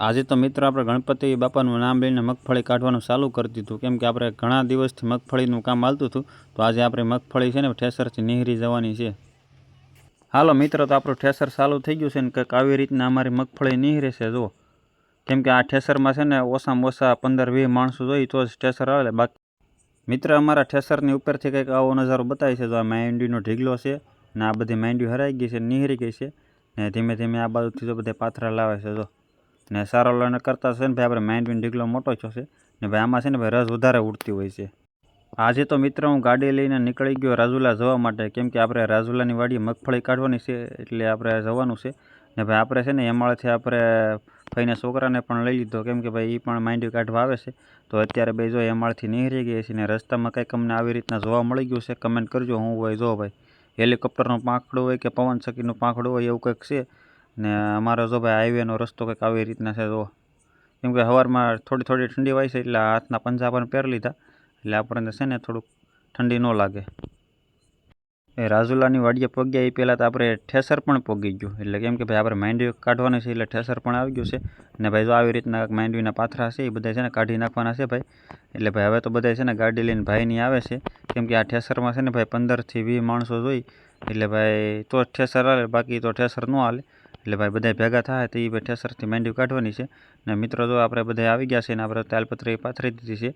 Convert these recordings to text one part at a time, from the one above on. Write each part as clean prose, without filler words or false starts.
આજે તો મિત્રો આપણે ગણપતિ બાપાનું નામ લઈને મગફળી કાઢવાનું ચાલુ કરી દીધું, કેમ કે આપણે ઘણા દિવસથી મગફળીનું કામ ચાલતું હતું. તો આજે આપણે મગફળી છે ને ઠેસરથી નીહરી જવાની છે. હાલો મિત્રો, તો આપણું ઠેસર ચાલુ થઈ ગયું છે ને કંઈક આવી રીતના અમારી મગફળી નીહરે છે. જો કેમ કે આ ઠેસરમાં છે ને ઓછામાં ઓછા 15-20 માણસો જોઈએ તો જ ઠેસર આવે. બાકી મિત્ર અમારા ઠેસરની ઉપરથી કંઈક આવો નજારો બતાવી છે. તો આ માંડવીનો ઢીગલો છે ને આ બધી માંડવી હરાઈ ગઈ છે, નીહરી ગઈ છે ને ધીમે ધીમે આ બાજુથી તો બધા પાથરા લાવે છે. જો ને સારો લઈને કરતા છે ને ભાઈ આપણે માંડવીનો ઢીગલો મોટો છો છે ને ભાઈ આમાં છે ને ભાઈ રસ વધારે ઉડતી હોય છે. આજે તો મિત્ર હું ગાડી લઈને નીકળી ગયો રાજુલા જવા માટે, કેમ કે આપણે રાજુલાની વાડીએ મગફળી કાઢવાની છે એટલે આપણે જવાનું છે. ને ભાઈ આપણે છે ને એમાળથી આપણે ફઈને છોકરાને પણ લઈ લીધો, કેમ કે ભાઈ એ પણ માંડવી કાઢવા આવે છે. તો અત્યારે ભાઈ જો એમાળથી નીકળી ગઈ છે ને રસ્તામાં કંઈક અમને આવી રીતના જોવા મળી ગયું છે. કમેન્ટ કરજો હું હોય. જો ભાઈ હેલિકોપ્ટરનું પાંખડું હોય કે પવન ચક્કીનું પાંખડું હોય એવું કંઈક છે. ને અમારો જો ભાઈ હાઈવેનો રસ્તો કંઈક આવી રીતના છે. જો કેમ કે સવારમાં થોડી થોડી ઠંડી હોય છે એટલે હાથના પંજા પણ પહેરી લીધા એટલે આપણને છે ને થોડુંક ઠંડી ન લાગે. એ રાજુલાની વાડીએ પગ્યા એ પહેલાં તો આપણે ઠેસર પણ પગી ગયું, એટલે કેમ કે ભાઈ આપણે માંડવી કાઢવાની છે એટલે ઠેસર પણ આવી ગયું છે. ને ભાઈ જો આવી રીતના માંડવીના પાથરા છે એ બધા છે ને કાઢી નાખવાના છે ભાઈ. એટલે ભાઈ હવે તો બધા છે ને ગાડી લઈને ભાઈની આવે છે, કેમ કે આ ઠેસરમાં છે ને ભાઈ 15-20 માણસો જોઈ એટલે ભાઈ તો ઠેસર હાલે, બાકી તો ઠેસર ન હાલે. એટલે ભાઈ બધા ભેગા થાય તો એ ભાઈ ઠેસરથી માંડવી કાઢવાની છે. ને મિત્રો જો આપણે બધા આવી ગયા છે ને આપણે તાલપત્રી પાથરી દીધી છે.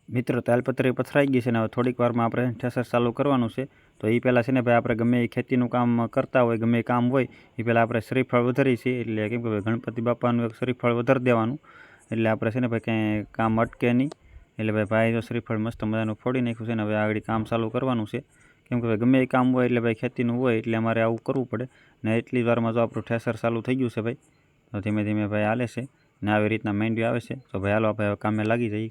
મિત્રો તાલપત્રી પથરાઈ ગઈ છે ને હવે થોડીક વારમાં આપણે ઠેસર ચાલુ કરવાનું છે. તો એ પહેલાં છે ને ભાઈ આપણે ગમે એ ખેતીનું કામ કરતા હોય, ગમે એ કામ હોય એ પહેલાં આપણે શ્રીફળ વધારી છીએ, એટલે કેમ કે ભાઈ ગણપતિ બાપાનું એક શ્રીફળ વધારી દેવાનું એટલે આપણે છે ને ભાઈ કંઈ કામ અટકે નહીં. એટલે ભાઈ જો શ્રીફળ મસ્ત મજાનું ફોડી નાખ્યું છે ને હવે આગળ કામ ચાલુ કરવાનું છે, કેમ કે ભાઈ ગમે એ કામ હોય એટલે ભાઈ ખેતીનું હોય એટલે અમારે આવું કરવું પડે. ને એટલી વારમાં જો આપણું ઠેસર ચાલુ થઈ ગયું છે ભાઈ, તો ધીમે ધીમે ભાઈ હાલે છે ને આવી રીતના માંડવી આવે છે. તો ભાઈ હાલો આપણે હવે કામે લાગી જઈએ.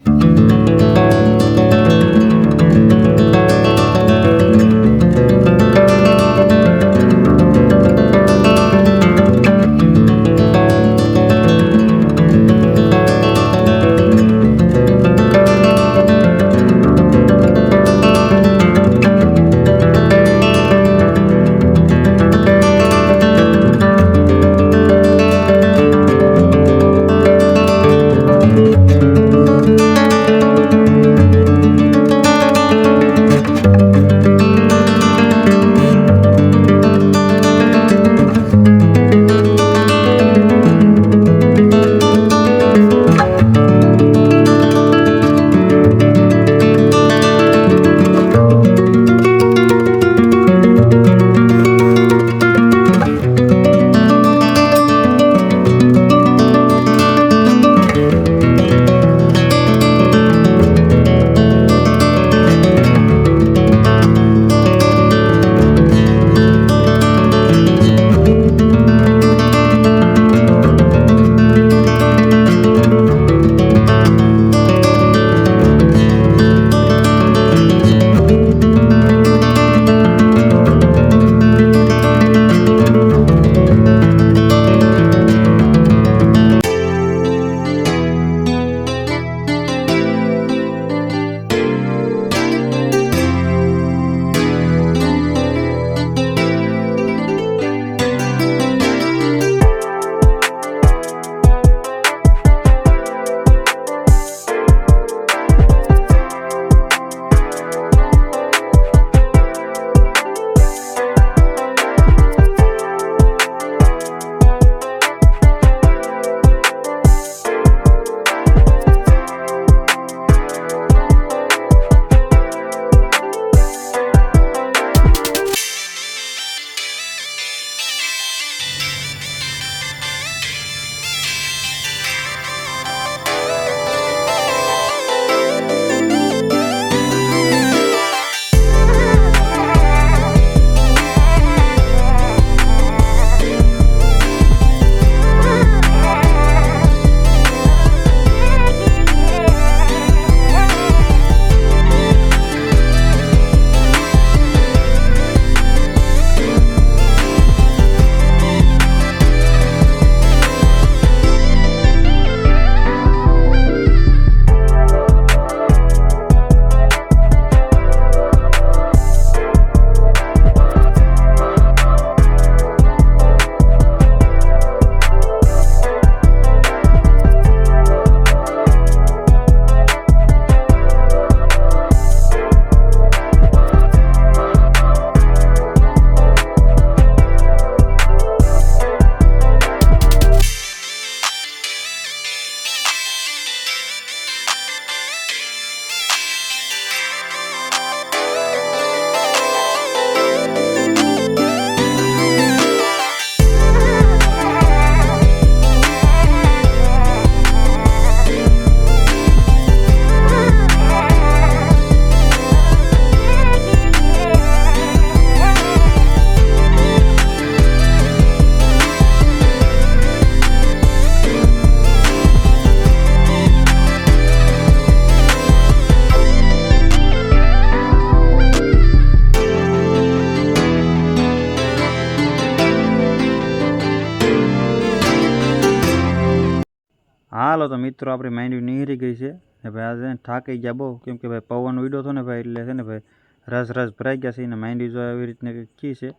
હાલો તો મિત્રો આપણી માંડવી નીહરી ગઈ છે ને ભાઈ આજે થાકી ગયા બહુ, કેમ કે ભાઈ પવન ઉડ્યો હતો ને ભાઈ, એટલે છે ને ભાઈ રસ ભરાઈ ગયા છે ને માંડવી જો એવી રીતને કી છે.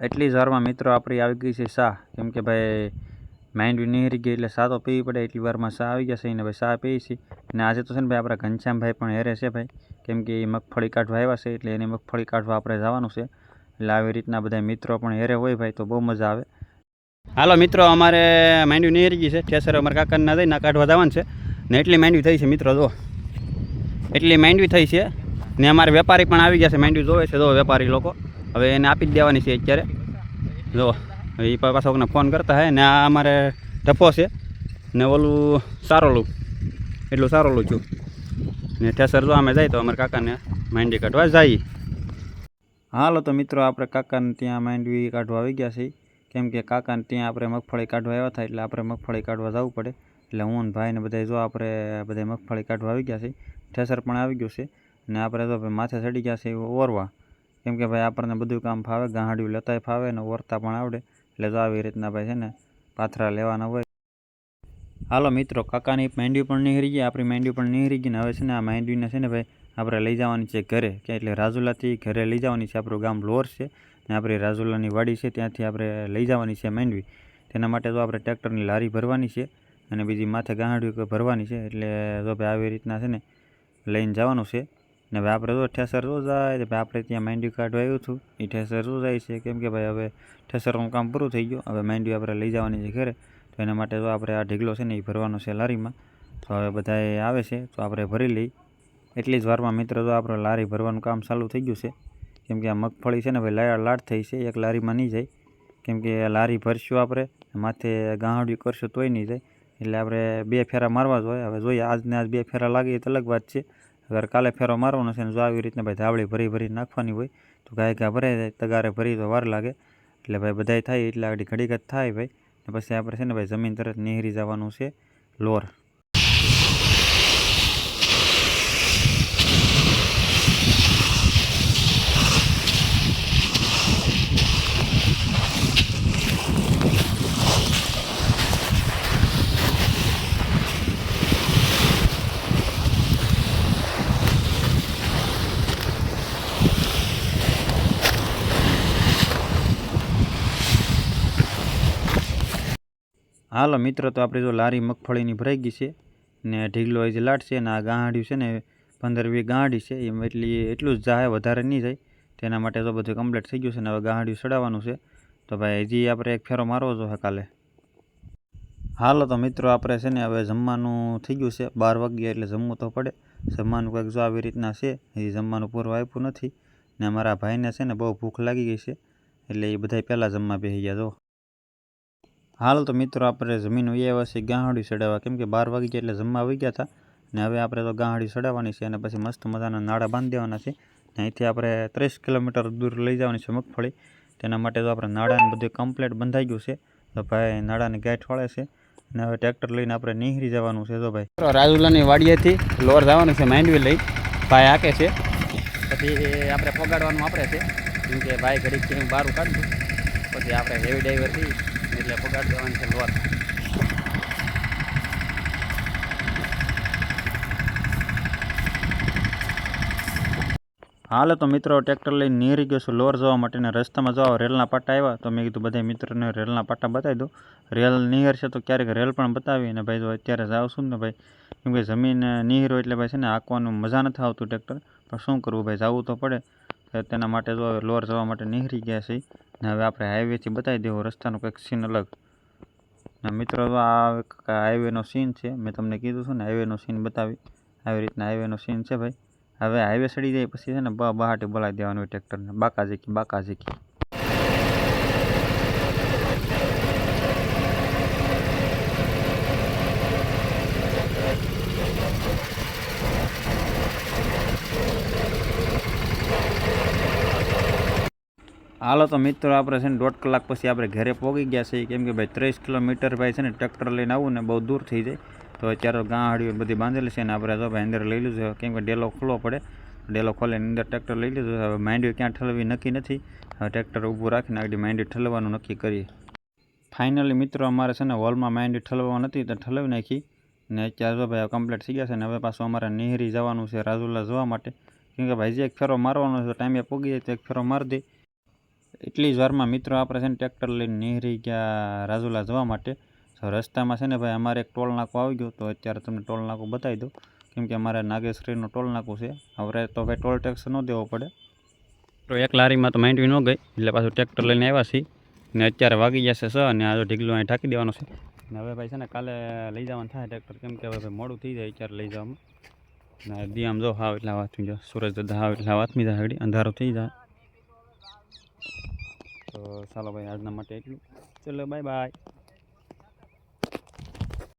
એટલી જ વારમાં મિત્રો આપણી આવી ગઈ છે ચા, કેમ કે ભાઈ માંડવી નીહરી ગઈ એટલે ચા તો પીવી પડે. એટલી વારમાં ચા આવી ગયા છે ને ભાઈ ચા પીવી છે. અને આજે તો છે ને ભાઈ આપણા ઘનશ્યામભાઈ પણ હેરે છે ભાઈ, કેમ કે એ મગફળી કાઢવા આવ્યા છે એટલે એની મગફળી કાઢવા આપણે જવાનું છે. એટલે આવી રીતના બધા મિત્રો પણ હેરે હોય ભાઈ તો બહુ મજા આવે. હાલો મિત્રો, અમારે માંડવી નીહરી ગઈ છે. ઠેસર અમારે કાકાના જઈને કાઢવા જવાનું છે ને એટલી માંડવી થઈ છે મિત્રો. જો એટલી માંડવી થઈ છે ને અમારે વેપારી પણ આવી ગયા છે, માંડવી જોવે છે. જો વેપારી લોકો હવે એને આપી જ દેવાની છે અત્યારે. જો એ પાછા કોઈને ફોન કરતા હે ને આ અમારે ટપો છે ને ઓલું સારોલું, એટલું સારોલું છું ને ઠેસર જો અમે જાય તો અમારે કાકાને માંડવી કાઢવા જઈએ. હાલો તો મિત્રો આપણે કાકાને ત્યાં માંડવી કાઢવા આવી ગયા છીએ, કેમ કે કાકાને ત્યાં આપણે મગફળી કાઢવા આવ્યા હતા એટલે આપણે મગફળી કાઢવા જવું પડે. એટલે હું ને ભાઈને બધા જો આપણે બધા મગફળી કાઢવા આવી ગયા છીએ. ઠેસર પણ આવી ગયું છે ને આપણે તો માથે ચડી ગયા છે ઓરવા, કેમ કે ભાઈ આપણને બધું કામ ફાવે, ગાંહડિયું લેતાય ફાવે ને ઓરતા પણ આવડે. એટલે જો આવી રીતના ભાઈ છે ને પાથરા લેવાના હોય. હાલો મિત્રો, કાકાની માંડવી પણ નીહરી ગઈ, આપણી માંડવી પણ નીહરી ગઈ ને હવે છે ને આ માંડવીને છે ને ભાઈ આપણે લઈ જવાની છે ઘરે, કે એટલે રાજુલાથી ઘરે લઈ જવાની છે. આપણું ગામ લોર છે ને આપણી રાજુલાની વાડી છે, ત્યાંથી આપણે લઈ જવાની છે માંડવી. તેના માટે તો આપણે ટ્રેક્ટરની લારી ભરવાની છે અને બીજી માથે ગાંહડિયું ભરવાની છે. એટલે જો ભાઈ આવી રીતના છે ને લઈને જવાનું છે. ને ભાઈ આપણે જો ઠેસર જો જાય તો ભાઈ આપણે ત્યાં માંડવી કાઢવા આવ્યું હતું એ ઠેસર જો જાય છે, કેમ કે ભાઈ હવે ઠેસરનું કામ પૂરું થઈ ગયું. હવે માંડવી આપણે લઈ જવાની છે ઘરે, તો એના માટે તો આપણે આ ઢીગલો છે ને એ ભરવાનો છે લારીમાં. તો હવે બધા આવે છે તો આપણે ભરી લઈ. એટલી જ વારમાં મિત્રો તો આપણે લારી ભરવાનું કામ ચાલુ થઈ ગયું છે, કેમ કે આ મગફળી છે ને ભાઈ લાટ થઈ છે, એક લારીમાં નહીં જાય. કેમ કે લારી ભરશું આપણે માથે ગાંહડિયું કરશું તોય નહીં જાય. એટલે આપણે 2 ફેરા મારવા જોઈએ. હવે જોઈએ આજને આજ 2 ફેરા લાગે તો અલગ વાત છે. અગર કાલે ફેરો મારવાનો છે ને જો આવી રીતના ભાઈ ધાવળી ભરી નાખવાની હોય તો ગાય ભરાઈ જાય. તગારે ભરી તો વાર લાગે. એટલે ભાઈ બધાય થાય એટલે આગળ ઘડીક જ થાય ભાઈ. ને પછી આપણે છે ને ભાઈ જમીન તરત નીહરી જવાનું છે લોર. હાલો મિત્રો, તો આપણે જો લારી મગફળીની ભરાઈ ગઈ છે ને ઢીગલો એ જે લાટ છે ને આ ગાંહડિયું છે ને 15-20 ગાંહડી છે એમ, એટલું જ જાય, વધારે નહીં જાય. તેના માટે તો બધું કમ્પ્લીટ થઈ ગયું છે ને હવે ગાંહડિયું ચડાવવાનું છે. તો ભાઈ હજી આપણે એક ફેરો મારવો જોઈએ કાલે. હાલો તો મિત્રો આપણે છે ને હવે જમવાનું થઈ ગયું છે, 12 વાગ્યા એટલે જમવું તો પડે. જમવાનું કંઈક જો આવી રીતના છે, એ જમવાનું પૂરું આપ્યું નથી ને અમારા ભાઈને છે ને બહુ ભૂખ લાગી ગઈ છે એટલે એ બધા પહેલાં જમવા બેસી ગયા. જો હાલ તો મિત્રો આપણે જમીન આવ્યા છે ગાંહડિયું ચડાવવા, કેમ કે 12 વાગી ગયા એટલે જમવા આવી ગયા હતા ને હવે આપણે તો ગાંહડિયું ચડાવવાની છે અને પછી મસ્ત મજાના નાળા બાંધી દેવાના છે. ને અહીંથી આપણે 30 કિલોમીટર દૂર લઈ જવાની છે મગફળી. તેના માટે તો આપણે નાળાને બધું કમ્પ્લીટ બંધાઈ ગયું છે. તો ભાઈ નાળાની ગાંઠ વાળે છે અને હવે ટ્રેક્ટર લઈને આપણે નીહરી જવાનું છે. તો ભાઈ રાજુલાની વાડીએથી લોર જવાનું છે માંડવી લઈ, ભાઈ આકે છે. પછી આપણે પગાડવાનું આપણે છે, કેમ કે ભાઈ ઘડીક બારું કાઢશું પછી આપણે હેવી ડ્રાઈવર થઈ એટલે પગાડ દેવાનું છે લોર. હાલો તો મિત્રો ટ્રેક્ટર લઈને નીહરી ગયો છું લોર જવા માટે. ને રસ્તામાં જવા રેલના પાટા આવ્યા તો મેં કીધું બધા મિત્રોને રેલના પાટા બતાવી દો. રેલ નીહર છે તો ક્યારેક રેલ પણ બતાવી. ને ભાઈ તો અત્યારે જાઉં છું ને ભાઈ, કેમ કે જમીન નીહરો એટલે ભાઈ છે ને હાંકવાનું મજા નથી આવતું ટ્રેક્ટર, પણ શું કરવું ભાઈ, જવું તો પડે. તેના માટે જો લોર જવા માટે નીહરી ગયા છે ને હવે આપણે હાઈવેથી બતાવી દેવું રસ્તાનું કંઈક સીન અલગ. ને મિત્રો આ હાઈવેનો સીન છે, મેં તમને કીધું છું ને હાઈવેનો સીન બતાવી. આવી રીતના હાઈવેનો સીન છે ભાઈ. હવે હાઈવે ચડી જાય પછી છે ને બહાટી બોલાવી દેવાનું હોય ટ્રેક્ટરને, બાકાઝીકી. હાલો તો મિત્રો આપણે છે ને 1.5 કલાક પછી આપણે ઘરે પહોંચી ગયા છીએ, કેમ કે ભાઈ 30 કિલોમીટર ભાઈ છે ને ટ્રેક્ટર લઈને આવું ને બહુ દૂર થઈ જાય. તો અત્યારે ગાંહડિયું બધી બાંધેલી છે ને આપણે તો ભાઈ અંદર લઈ લીધું, કેમ કે ડેલો ખોલવો પડે. ડેલો ખોલીને અંદર ટ્રેક્ટર લઈ લીધું. હવે માંડવી ક્યાં ઠલવી નક્કી નથી. હવે ટ્રેક્ટર ઊભું રાખીને આગળ માંડવી ઠલવાનું નક્કી કરીએ. ફાઇનલી મિત્રો અમારે છે ને વોલમાં માંડી ઠલવવા નથી તો ઠલવી નાખી ને અત્યારે જો ભાઈ કમ્પ્લીટ થઈ ગયા છે ને હવે પાછું અમારે નિહરી જવાનું છે રાજુલા જોવા માટે, કેમ કે ભાઈ જે એક ફેરો મારવાનો છે ટાઈમે પોગી જાય તો એક ફેરો મારી દે. એટલી જ વારમાં મિત્રો આપણે છે ને ટ્રેક્ટર લઈને નિહરી ગયા રાજુલા જવા માટે. તો રસ્તામાં છે ને ભાઈ અમારે એક ટોલ નાકો આવી ગયો, તો અત્યારે તમને ટોલ નાકો બતાવી દઉં, કેમ કે અમારે નાગેશ્વરીનું ટોલ નાકું છે. હવે તો ભાઈ ટોલ ટેક્સ ન દેવો પડે. તો એક લારીમાં તો માંડવી ન ગઈ એટલે પાછું ટ્રેક્ટર લઈને આવ્યા છીએ ને અત્યારે વાગી જશે અને આ જો ઢીગલું અહીં ઢાંકી દેવાનું છે. ને હવે ભાઈ છે ને કાલે લઈ જવાનું થાય ટ્રેક્ટર, કેમ કે હવે ભાઈ મોડું થઈ જાય અત્યારે લઈ જવામાં. ને દી આમ જો હાવ એટલા વાતમી જો સુરજ દાદા હાવ એટલા વાતમી જાય ઘડી અંધારું થઈ જાય. તો ચાલો ભાઈ આજના માટે એટલું, ચલો બાય બાય.